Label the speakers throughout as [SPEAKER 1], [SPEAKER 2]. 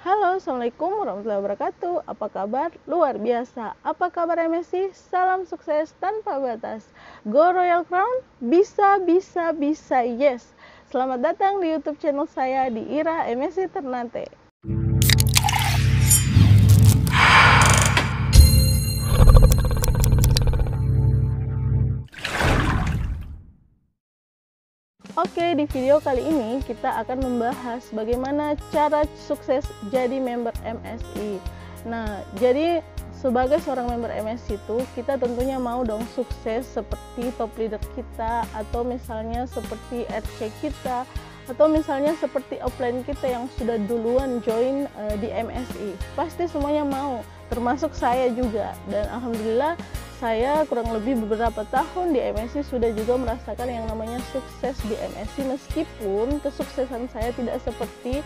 [SPEAKER 1] Halo, Assalamualaikum warahmatullahi wabarakatuh. Apa kabar? Luar biasa. Apa kabar MSI? Salam sukses tanpa batas. Go Royal Crown? Bisa, bisa, bisa, yes. Selamat datang di YouTube channel saya di Ira MSI Ternate. Oke, di video kali ini kita akan membahas bagaimana cara sukses jadi member MSI. Nah, jadi sebagai seorang member MSI itu kita tentunya mau dong sukses seperti top leader kita, atau misalnya seperti RC kita, atau misalnya seperti offline kita yang sudah duluan join di MSI. Pasti semuanya mau, termasuk saya juga. Dan alhamdulillah saya kurang lebih beberapa tahun di MSI sudah juga merasakan yang namanya sukses di MSI, meskipun kesuksesan saya tidak seperti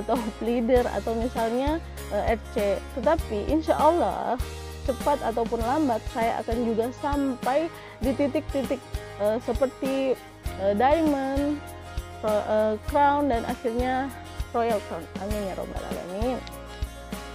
[SPEAKER 1] top leader atau misalnya RC, tetapi insya Allah cepat ataupun lambat saya akan juga sampai di titik-titik seperti Diamond, Crown, dan akhirnya Royal Crown. Amin ya robbal alamin.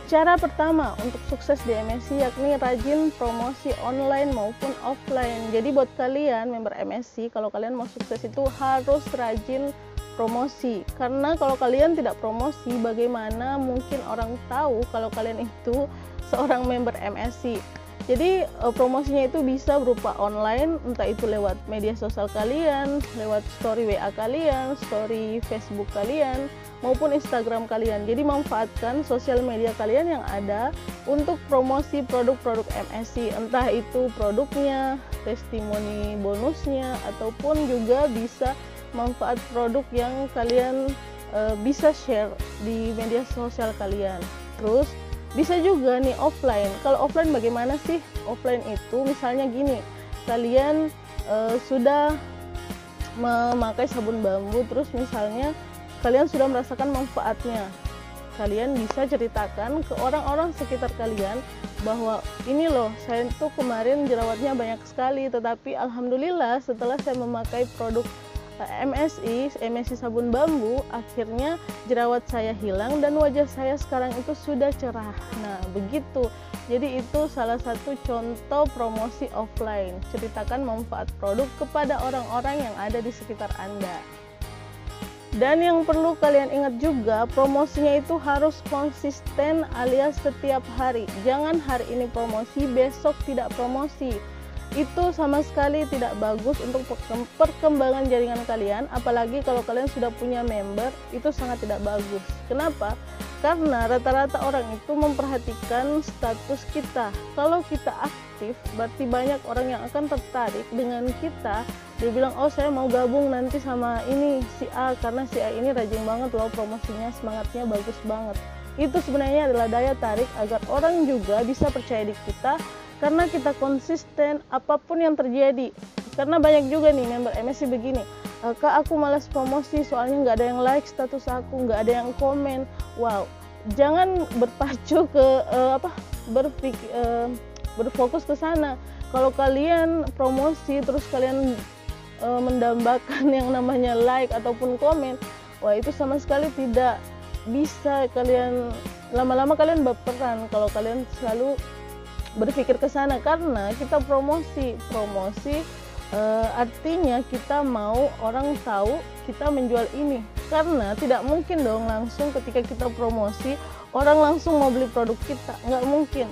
[SPEAKER 1] Cara pertama untuk sukses di MSI yakni rajin promosi online maupun offline. Jadi buat kalian member MSI, kalau kalian mau sukses itu harus rajin promosi. Karena kalau kalian tidak promosi, bagaimana mungkin orang tahu kalau kalian itu seorang member MSI? Jadi promosinya itu bisa berupa online, entah itu lewat media sosial kalian, lewat story WA kalian, story Facebook kalian, maupun Instagram kalian. Jadi manfaatkan sosial media kalian yang ada untuk promosi produk-produk MSI, entah itu produknya, testimoni bonusnya, ataupun juga bisa manfaat produk yang kalian bisa share di media sosial kalian. Terus bisa juga nih offline. Kalau offline bagaimana sih? Offline itu misalnya gini, kalian sudah memakai sabun bambu, terus misalnya kalian sudah merasakan manfaatnya. Kalian bisa ceritakan ke orang-orang sekitar kalian bahwa ini loh, saya tuh kemarin jerawatnya banyak sekali, tetapi alhamdulillah setelah saya memakai produk MSI sabun bambu, akhirnya jerawat saya hilang dan wajah saya sekarang itu sudah cerah. Nah, begitu. Jadi itu salah satu contoh promosi offline. Ceritakan manfaat produk kepada orang-orang yang ada di sekitar Anda. Dan yang perlu kalian ingat juga, promosinya itu harus konsisten alias setiap hari. Jangan hari ini promosi, besok tidak promosi. Itu sama sekali tidak bagus untuk perkembangan jaringan kalian, apalagi kalau kalian sudah punya member, itu sangat tidak bagus. Kenapa? Karena rata-rata orang itu memperhatikan status kita. Kalau kita aktif, berarti banyak orang yang akan tertarik dengan kita. Dia bilang, oh saya mau gabung nanti sama ini si A, karena si A ini rajin banget loh promosinya, semangatnya bagus banget. Itu sebenarnya adalah daya tarik agar orang juga bisa percaya di kita, karena kita konsisten apapun yang terjadi. Karena banyak juga nih member MSI begini, Kak aku malas promosi soalnya nggak ada yang like status aku, nggak ada yang komen. Wow, jangan berpacu ke berfokus ke sana. Kalau kalian promosi terus kalian mendambakan yang namanya like ataupun komen, wah itu sama sekali tidak bisa. Kalian lama-lama kalian berperan kalau kalian selalu berpikir ke sana. Karena kita promosi artinya kita mau orang tahu kita menjual ini. Karena tidak mungkin dong langsung ketika kita promosi orang langsung mau beli produk kita, nggak mungkin.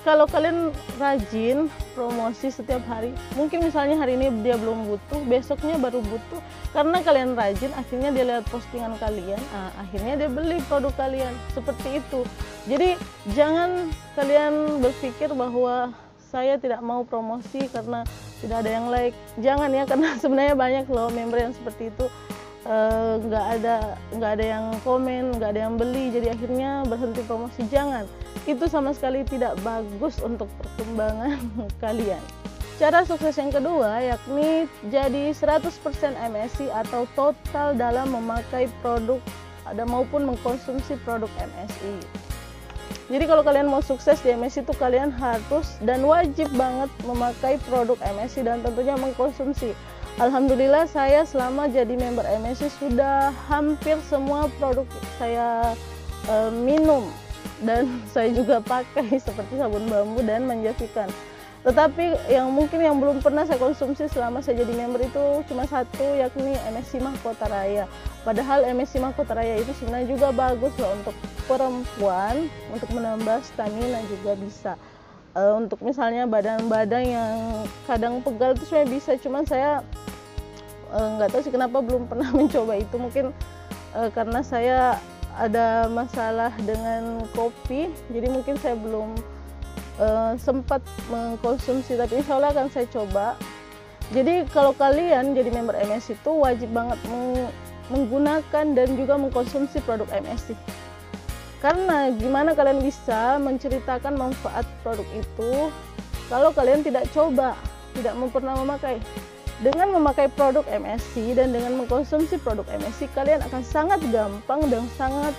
[SPEAKER 1] Kalau kalian rajin promosi setiap hari, mungkin misalnya hari ini dia belum butuh, besoknya baru butuh. Karena kalian rajin, akhirnya dia lihat postingan kalian, akhirnya dia beli produk kalian. Seperti itu. Jadi jangan kalian berpikir bahwa saya tidak mau promosi karena tidak ada yang like. Jangan ya, karena sebenarnya banyak loh member yang seperti itu. Nggak ada yang komen, nggak ada yang beli, jadi akhirnya berhenti promosi. Jangan, itu sama sekali tidak bagus untuk perkembangan kalian. Cara sukses yang kedua yakni jadi 100% MSI atau total dalam memakai produk maupun mengkonsumsi produk MSI. Jadi kalau kalian mau sukses di MSI itu kalian harus dan wajib banget memakai produk MSI dan tentunya mengkonsumsi. Alhamdulillah saya selama jadi member MSI sudah hampir semua produk saya minum dan saya juga pakai seperti sabun bambu dan menjafikan. Tetapi yang mungkin yang belum pernah saya konsumsi selama saya jadi member itu cuma satu, yakni MSC Mahkota Raya. Padahal MSC Mahkota Raya itu sebenarnya juga bagus loh untuk perempuan, untuk menambah stamina juga bisa. Untuk misalnya badan-badan yang kadang pegal itu sebenarnya bisa, cuman saya nggak tahu sih kenapa belum pernah mencoba itu. Mungkin karena saya ada masalah dengan kopi, jadi mungkin saya belum sempat mengkonsumsi, tapi insya Allah akan saya coba. Jadi kalau kalian jadi member MSC itu wajib banget menggunakan dan juga mengkonsumsi produk MSC. Karena gimana kalian bisa menceritakan manfaat produk itu kalau kalian tidak coba, tidak pernah memakai. Dengan memakai produk MSC dan dengan mengkonsumsi produk MSC, kalian akan sangat gampang dan sangat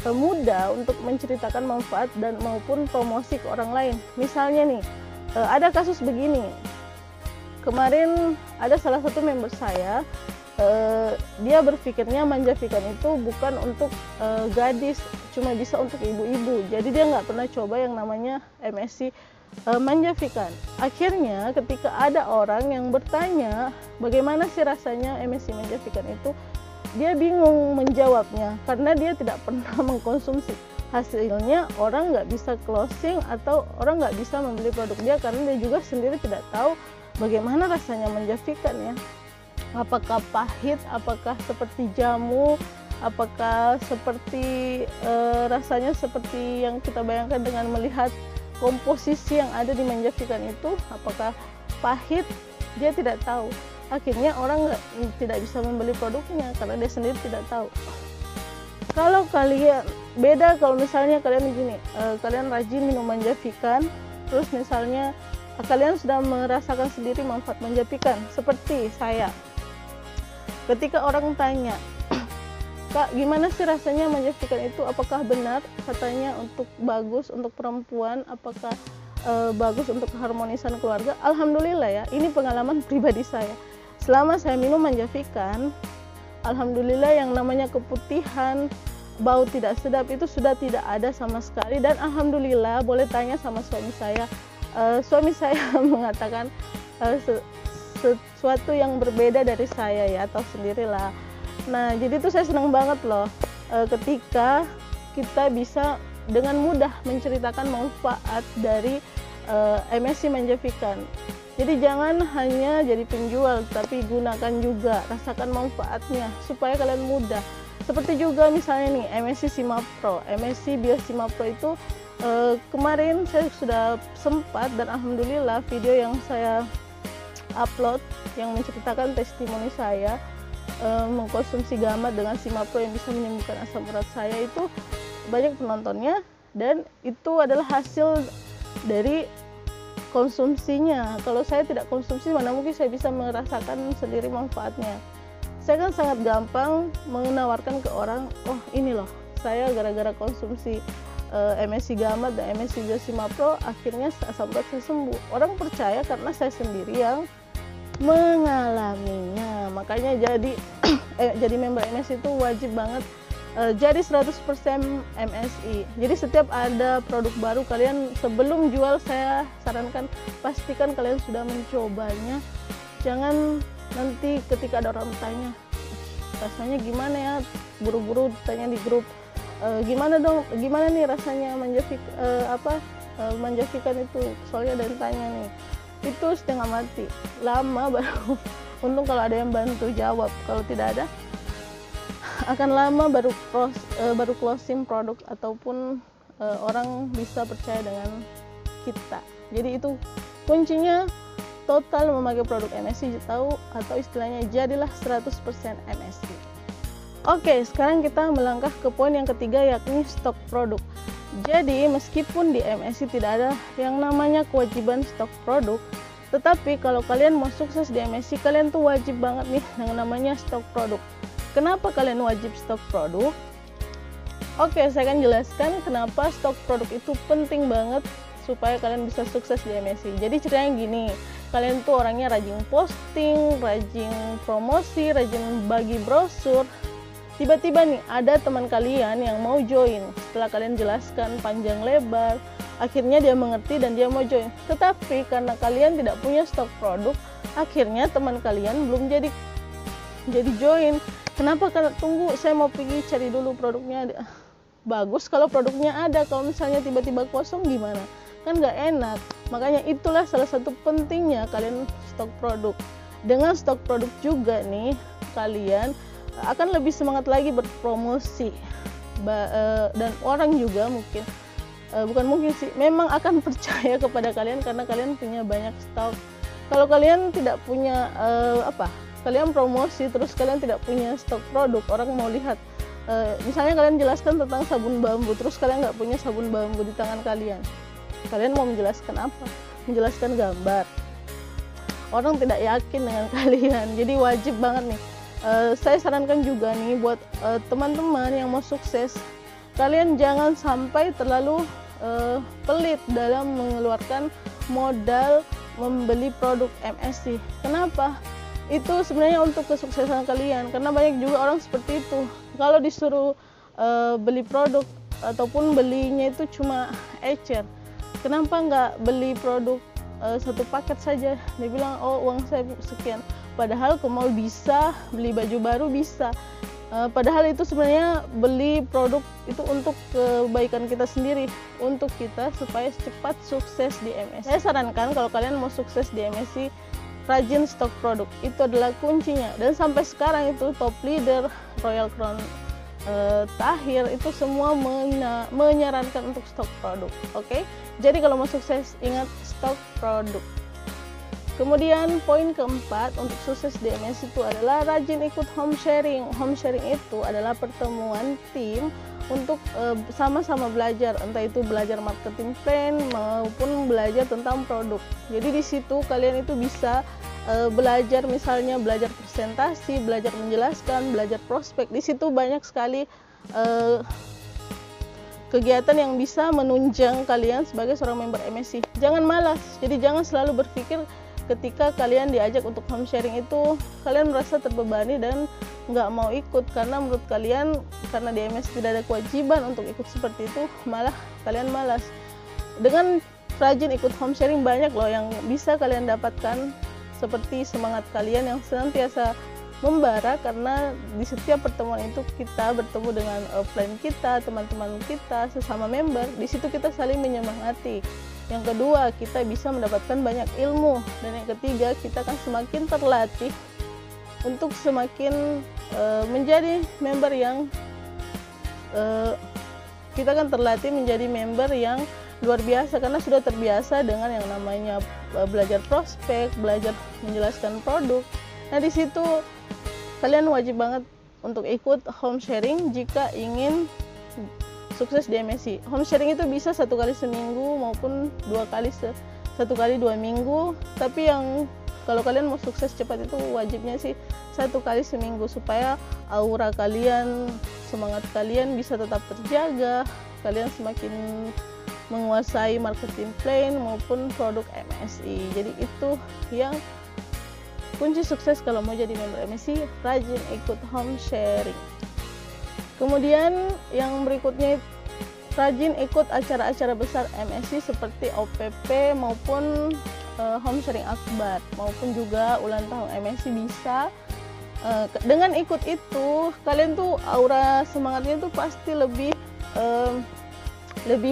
[SPEAKER 1] mudah untuk menceritakan manfaat dan maupun promosi ke orang lain. Misalnya nih, ada kasus begini. Kemarin ada salah satu member saya, dia berpikirnya Manjafikan itu bukan untuk gadis, cuma bisa untuk ibu-ibu. Jadi dia nggak pernah coba yang namanya MSC Manjafikan. Akhirnya ketika ada orang yang bertanya bagaimana sih rasanya MSC Manjafikan itu, dia bingung menjawabnya karena dia tidak pernah mengkonsumsi. Hasilnya orang nggak bisa closing atau orang nggak bisa membeli produk dia karena dia juga sendiri tidak tahu bagaimana rasanya Manjafikan ya. Apakah pahit, apakah seperti jamu, apakah seperti rasanya seperti yang kita bayangkan dengan melihat komposisi yang ada di Manjafikan itu, apakah pahit, dia tidak tahu. Akhirnya orang tidak bisa membeli produknya karena dia sendiri tidak tahu. Kalau kalian beda, kalau misalnya kalian begini, kalian rajin minum Manjafikan, terus misalnya kalian sudah merasakan sendiri manfaat Manjafikan, seperti saya. Ketika orang tanya, Kak, gimana sih rasanya Manjafikan itu? Apakah benar katanya untuk bagus untuk perempuan? Apakah bagus untuk keharmonisan keluarga? Alhamdulillah ya, ini pengalaman pribadi saya. Selama saya minum Manjafikan, alhamdulillah yang namanya keputihan, bau tidak sedap itu sudah tidak ada sama sekali. Dan alhamdulillah, boleh tanya sama suami saya. Suami saya mengatakan sesuatu yang berbeda dari saya ya, atau sendirilah. Nah, jadi itu saya senang banget loh ketika kita bisa dengan mudah menceritakan manfaat dari MSC Manjafikan. Jadi jangan hanya jadi penjual, tapi gunakan juga, rasakan manfaatnya supaya kalian mudah. Seperti juga misalnya nih MSC Simapro, MSC Biosimapro itu kemarin saya sudah sempat, dan alhamdulillah video yang saya upload yang menceritakan testimoni saya mengkonsumsi gamat dengan Simapro yang bisa menyembuhkan asam urat saya itu banyak penontonnya, dan itu adalah hasil dari konsumsinya. Kalau saya tidak konsumsi, mana mungkin saya bisa merasakan sendiri manfaatnya. Saya kan sangat gampang menawarkan ke orang, oh ini loh, saya gara-gara konsumsi MSC Gamat dan MSC Biosimapro akhirnya asam urat saya sembuh. Orang percaya karena saya sendiri yang mengalaminya. Makanya jadi member MSC itu wajib banget jadi 100% MSI. Jadi setiap ada produk baru, kalian sebelum jual saya sarankan pastikan kalian sudah mencobanya. Jangan nanti ketika ada orang bertanya rasanya gimana ya, buru-buru tanya di grup, gimana nih rasanya Manjafikan itu, soalnya ada yang tanya nih. Itu setengah mati, lama baru untung kalau ada yang bantu jawab, kalau tidak ada akan lama baru closing produk ataupun orang bisa percaya dengan kita. Jadi itu kuncinya, total memakai produk MSC tahu, atau istilahnya jadilah 100% MSC. Oke, sekarang kita melangkah ke poin yang ketiga, yakni stok produk. Jadi meskipun di MSC tidak ada yang namanya kewajiban stok produk, tetapi kalau kalian mau sukses di MSC, kalian tuh wajib banget nih yang namanya stok produk. Kenapa kalian wajib stok produk? Oke, saya akan jelaskan kenapa stok produk itu penting banget supaya kalian bisa sukses di MSC. Jadi ceritanya gini, kalian tuh orangnya rajin posting, rajin promosi, rajin bagi brosur, tiba-tiba nih ada teman kalian yang mau join. Setelah kalian jelaskan panjang lebar, akhirnya dia mengerti dan dia mau join. Tetapi karena kalian tidak punya stok produk, akhirnya teman kalian belum jadi join. Kenapa? Karena tunggu, saya mau pergi cari dulu produknya. Bagus kalau produknya ada, kalau misalnya tiba-tiba kosong gimana? Kan nggak enak. Makanya itulah salah satu pentingnya kalian stok produk. Dengan stok produk juga nih, kalian akan lebih semangat lagi berpromosi. Dan orang juga bukan mungkin sih, memang akan percaya kepada kalian karena kalian punya banyak stok. Kalau kalian tidak punya kalian promosi terus kalian tidak punya stok produk, orang mau lihat. Misalnya kalian jelaskan tentang sabun bambu, terus kalian nggak punya sabun bambu di tangan kalian. Kalian mau menjelaskan apa? Menjelaskan gambar. Orang tidak yakin dengan kalian. Jadi wajib banget nih. Saya sarankan juga nih buat teman-teman yang mau sukses, kalian jangan sampai terlalu pelit dalam mengeluarkan modal membeli produk MSC. Kenapa? Itu sebenarnya untuk kesuksesan kalian, karena banyak juga orang seperti itu. Kalau disuruh beli produk ataupun belinya itu cuma ecer, kenapa nggak beli produk satu paket saja? Dia bilang, oh uang saya sekian. Padahal ke mall bisa, beli baju baru bisa. Padahal itu sebenarnya beli produk itu untuk kebaikan kita sendiri, untuk kita supaya cepat sukses di MSC. Saya sarankan kalau kalian mau sukses di MSC, rajin stok produk. Itu adalah kuncinya. Dan sampai sekarang itu top leader, Royal Crown, Tahir, itu semua menyarankan untuk stok produk. Oke? Jadi kalau mau sukses, ingat stok produk. Kemudian poin keempat untuk sukses di MSC itu adalah rajin ikut home sharing. Home sharing itu adalah pertemuan tim untuk sama-sama belajar, entah itu belajar marketing plan maupun belajar tentang produk. Jadi di situ kalian itu bisa belajar, misalnya belajar presentasi, belajar menjelaskan, belajar prospek. Di situ banyak sekali kegiatan yang bisa menunjang kalian sebagai seorang member MSC. Jangan malas. Jadi jangan selalu berpikir ketika kalian diajak untuk home sharing itu kalian merasa terbebani dan nggak mau ikut, karena menurut kalian karena di MSC tidak ada kewajiban untuk ikut seperti itu, malah kalian malas. Dengan rajin ikut home sharing banyak loh yang bisa kalian dapatkan, seperti semangat kalian yang senantiasa membara, karena di setiap pertemuan itu kita bertemu dengan offline kita, teman-teman kita, sesama member. Di situ kita saling menyemangati. Yang kedua, kita bisa mendapatkan banyak ilmu. Dan yang ketiga, kita akan semakin terlatih untuk semakin menjadi member yang kita akan terlatih menjadi member yang luar biasa, karena sudah terbiasa dengan yang namanya belajar prospek, belajar menjelaskan produk. Nah, di situ kalian wajib banget untuk ikut home sharing jika ingin sukses di MSC. Home sharing itu bisa 1 kali seminggu maupun 2 kali 1 kali 2 minggu. Tapi yang kalau kalian mau sukses cepat itu wajibnya sih 1 kali seminggu, supaya aura kalian, semangat kalian bisa tetap terjaga. Kalian semakin menguasai marketing plan maupun produk MSI. Jadi itu yang kunci sukses kalau mau jadi member MSC, rajin ikut home sharing. Kemudian yang berikutnya, rajin ikut acara-acara besar MSC seperti OPP maupun home sharing akbar, maupun juga ulang tahun MSC bisa. Dengan ikut itu, kalian tuh aura semangatnya tuh pasti lebih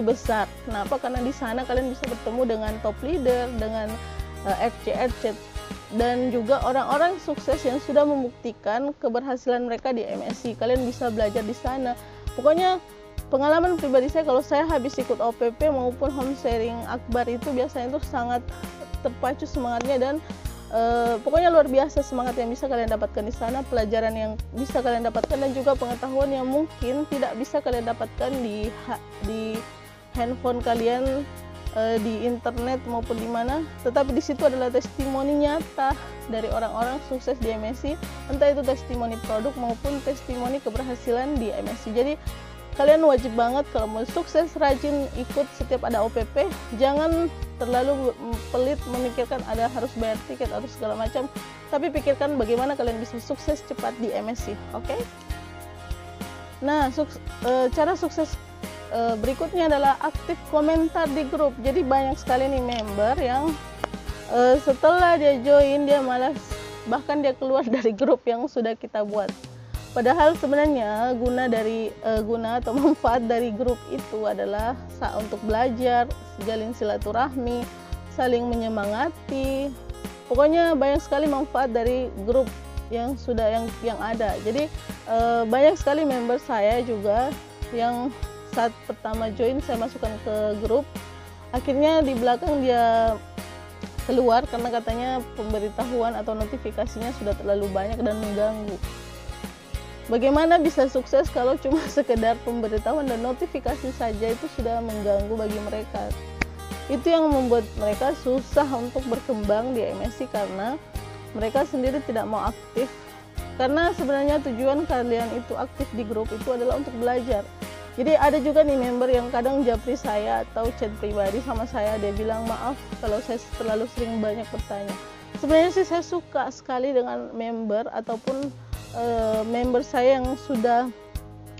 [SPEAKER 1] besar. Kenapa? Karena di sana kalian bisa bertemu dengan top leader, dengan RC dan juga orang-orang sukses yang sudah membuktikan keberhasilan mereka di MSC. Kalian bisa belajar di sana. Pokoknya pengalaman pribadi saya, kalau saya habis ikut OPP maupun home sharing akbar itu biasanya itu sangat terpacu semangatnya, dan pokoknya luar biasa semangat yang bisa kalian dapatkan di sana, pelajaran yang bisa kalian dapatkan, dan juga pengetahuan yang mungkin tidak bisa kalian dapatkan di handphone kalian, di internet maupun di mana. Tetapi di situ adalah testimoni nyata dari orang-orang sukses di MSC, entah itu testimoni produk maupun testimoni keberhasilan di MSC. Jadi kalian wajib banget kalau mau sukses rajin ikut setiap ada OPP. Jangan terlalu pelit memikirkan ada harus bayar tiket atau segala macam, tapi pikirkan bagaimana kalian bisa sukses cepat di MSC. Oke? Nah, cara sukses berikutnya adalah aktif komentar di grup. Jadi banyak sekali nih member yang setelah dia join dia malas, bahkan dia keluar dari grup yang sudah kita buat. Padahal sebenarnya guna atau manfaat dari grup itu adalah untuk belajar, jalin silaturahmi, saling menyemangati. Pokoknya banyak sekali manfaat dari grup yang ada. Jadi banyak sekali member saya juga yang saat pertama join saya masukkan ke grup, akhirnya di belakang dia keluar karena katanya pemberitahuan atau notifikasinya sudah terlalu banyak dan mengganggu. Bagaimana bisa sukses kalau cuma sekedar pemberitahuan dan notifikasi saja itu sudah mengganggu bagi mereka. Itu yang membuat mereka susah untuk berkembang di MSC karena mereka sendiri tidak mau aktif. Karena sebenarnya tujuan kalian itu aktif di grup itu adalah untuk belajar. Jadi ada juga nih member yang kadang japri saya atau chat pribadi sama saya, dia bilang maaf kalau saya terlalu sering banyak bertanya. Sebenarnya sih saya suka sekali dengan member ataupun member saya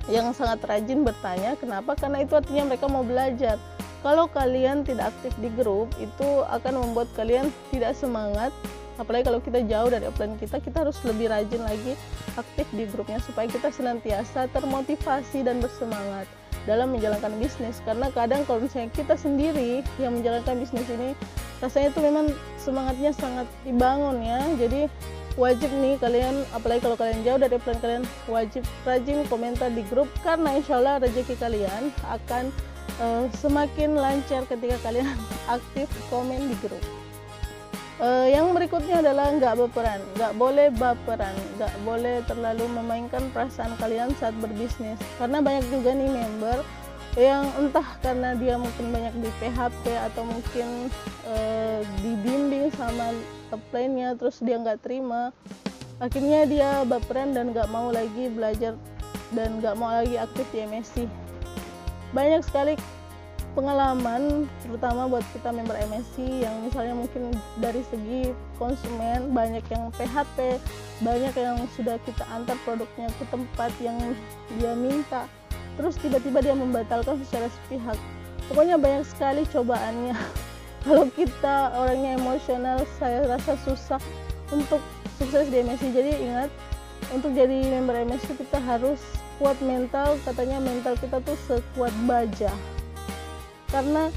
[SPEAKER 1] yang sangat rajin bertanya. Kenapa? Karena itu artinya mereka mau belajar. Kalau kalian tidak aktif di grup itu akan membuat kalian tidak semangat. Apalagi kalau kita jauh dari offline kita harus lebih rajin lagi aktif di grupnya supaya kita senantiasa termotivasi dan bersemangat dalam menjalankan bisnis. Karena kadang kalau misalnya kita sendiri yang menjalankan bisnis ini rasanya itu memang semangatnya sangat dibangun ya. Jadi wajib nih kalian, apalagi kalau kalian jauh dari offline, kalian wajib rajin komentar di grup karena insya Allah rezeki kalian akan semakin lancar ketika kalian aktif komen di grup. Yang berikutnya adalah nggak boleh baperan, nggak boleh terlalu memainkan perasaan kalian saat berbisnis. Karena banyak juga nih member yang entah karena dia mungkin banyak di PHP atau mungkin dibimbing sama upline-nya terus dia nggak terima, akhirnya dia baperan dan nggak mau lagi belajar dan nggak mau lagi aktif di MSC. Banyak sekali pengalaman terutama buat kita member MSC yang misalnya mungkin dari segi konsumen banyak yang PHP, banyak yang sudah kita antar produknya ke tempat yang dia minta, terus tiba-tiba dia membatalkan secara sepihak. Pokoknya banyak sekali cobaannya. Kalau kita orangnya emosional, saya rasa susah untuk sukses di MSC. Jadi ingat, untuk jadi member MSC kita harus kuat mental. Katanya mental kita tuh sekuat baja. Karena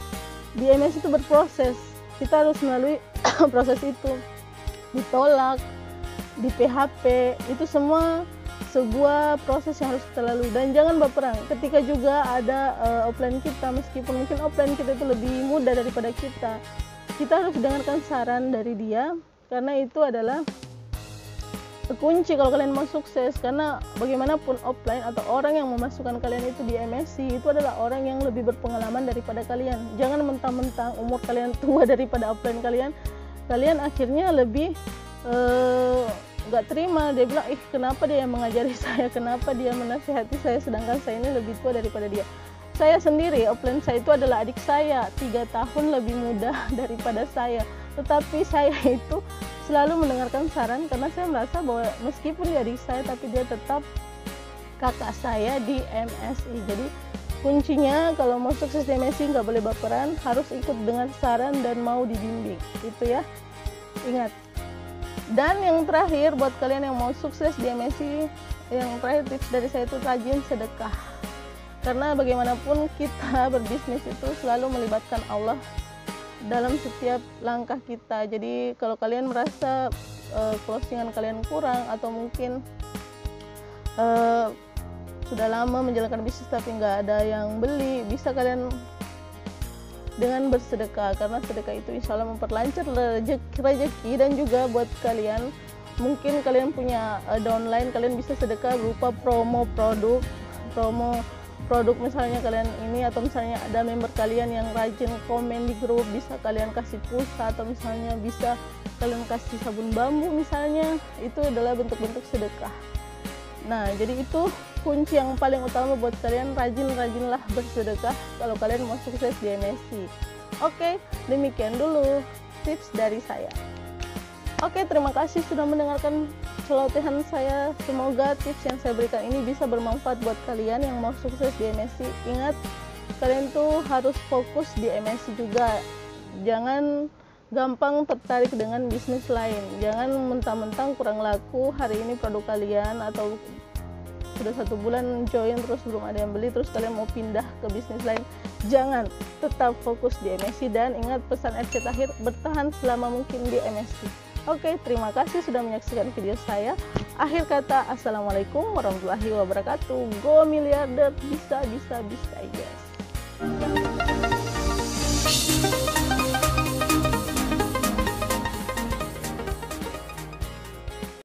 [SPEAKER 1] di MSC itu berproses, kita harus melalui proses itu, ditolak, di PHP, itu semua sebuah proses yang harus kita lalui. Dan jangan baperan ketika juga ada offline kita, meskipun mungkin offline kita itu lebih mudah daripada kita harus dengarkan saran dari dia, karena itu adalah kunci kalau kalian mau sukses. Karena bagaimanapun offline atau orang yang memasukkan kalian itu di MSC itu adalah orang yang lebih berpengalaman daripada kalian. Jangan mentang-mentang umur kalian tua daripada offline kalian akhirnya lebih nggak terima. Dia bilang, kenapa dia yang mengajari saya, kenapa dia menasihati saya sedangkan saya ini lebih tua daripada dia. Saya sendiri, offline saya itu adalah adik saya, 3 tahun lebih muda daripada saya, tetapi saya itu selalu mendengarkan saran karena saya merasa bahwa meskipun dia adik saya tapi dia tetap kakak saya di MSI. Jadi kuncinya kalau mau sukses di MSI nggak boleh baperan, harus ikut dengan saran dan mau dibimbing, itu ya, ingat. Dan yang terakhir buat kalian yang mau sukses di MSI, yang terakhir tips dari saya itu rajin sedekah. Karena bagaimanapun kita berbisnis itu selalu melibatkan Allah dalam setiap langkah kita. Jadi kalau kalian merasa closingan kalian kurang atau mungkin sudah lama menjalankan bisnis tapi nggak ada yang beli, bisa kalian dengan bersedekah, karena sedekah itu insya Allah memperlancar rezeki. Dan juga buat kalian, mungkin kalian punya downline, kalian bisa sedekah berupa promo produk misalnya kalian ini, atau misalnya ada member kalian yang rajin komen di grup, bisa kalian kasih pulsa, atau misalnya bisa kalian kasih sabun bambu misalnya, itu adalah bentuk-bentuk sedekah. Nah, jadi itu kunci yang paling utama buat kalian, rajinlah bersedekah kalau kalian mau sukses di MSC. Oke, demikian dulu tips dari saya. Oke, terima kasih sudah mendengarkan celotehan saya. Semoga tips yang saya berikan ini bisa bermanfaat buat kalian yang mau sukses di MSc. Ingat, kalian tuh harus fokus di MSc juga. Jangan gampang tertarik dengan bisnis lain. Jangan mentang-mentang kurang laku hari ini produk kalian, atau sudah 1 bulan join terus belum ada yang beli, terus kalian mau pindah ke bisnis lain. Jangan, tetap fokus di MSc, dan ingat pesan RC Tahir, bertahan selama mungkin di MSc. Oke, terima kasih sudah menyaksikan video saya. Akhir kata, assalamualaikum warahmatullahi wabarakatuh. Go miliarder, bisa, yes.